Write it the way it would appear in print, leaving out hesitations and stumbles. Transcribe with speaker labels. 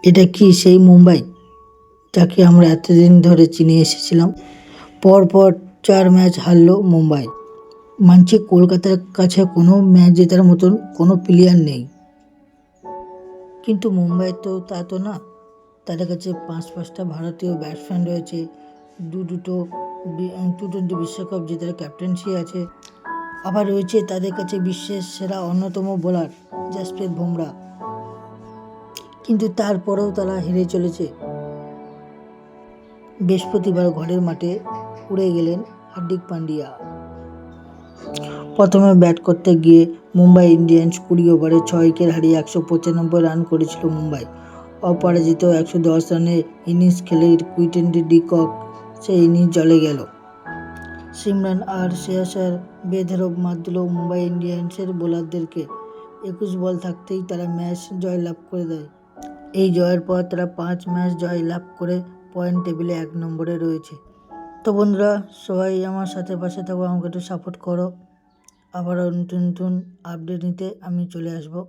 Speaker 1: এটা কি সেই মুম্বাই যাকে আমরা এতদিন ধরে চিনে এসেছিলাম? পরপর 4 ম্যাচ হারল মুম্বাই। মানছি কলকাতার কাছে কোনো ম্যাচ জেতার মতন কোনো প্লেয়ার নেই, কিন্তু মুম্বাই তো তা তো না। তাদের কাছে 5-5টা ভারতীয় ব্যাটসম্যান রয়েছে, দুটো টি-20 বিশ্বকাপ জেতার ক্যাপ্টেন্সি আছে। আবার রয়েছে তাদের কাছে বিশ্বের সেরা অন্যতম বোলার জসপ্রীত বুমরা। কিন্তু তারপরেও তারা হেরে চলেছে। বৃহস্পতিবার ঘরের মাঠে উড়ে গেলেন হার্দিক পান্ডিয়া। প্রথমে ব্যাট করতে গিয়ে মুম্বাই ইন্ডিয়ান্স 20 ওভারে 6 উইকেট হারিয়ে 195 রান করেছিল মুম্বাই। অপরাজিত 110 রানের ইনিংস খেলে কুইন্টন ডি কক সেই ইনিংস জলে গেল। সিমরন আর শ্রেয়াসের বেধড়ক মার দিল মুম্বাই ইন্ডিয়ান্সের বোলারদেরকে। 21 বল থাকতেই তারা ম্যাচ জয়লাভ করে দেয়। এই জয়ের পর তারা 5 ম্যাচ জয় লাভ করে পয়েন্ট টেবিলে 1 নম্বরে রয়েছে। তো বন্ধুরা, সবাই আমার সাথে পাশে থাকো, আমাকে একটু সাপোর্ট করো। আবারও নতুন আপডেট নিতে আমি চলে আসবো।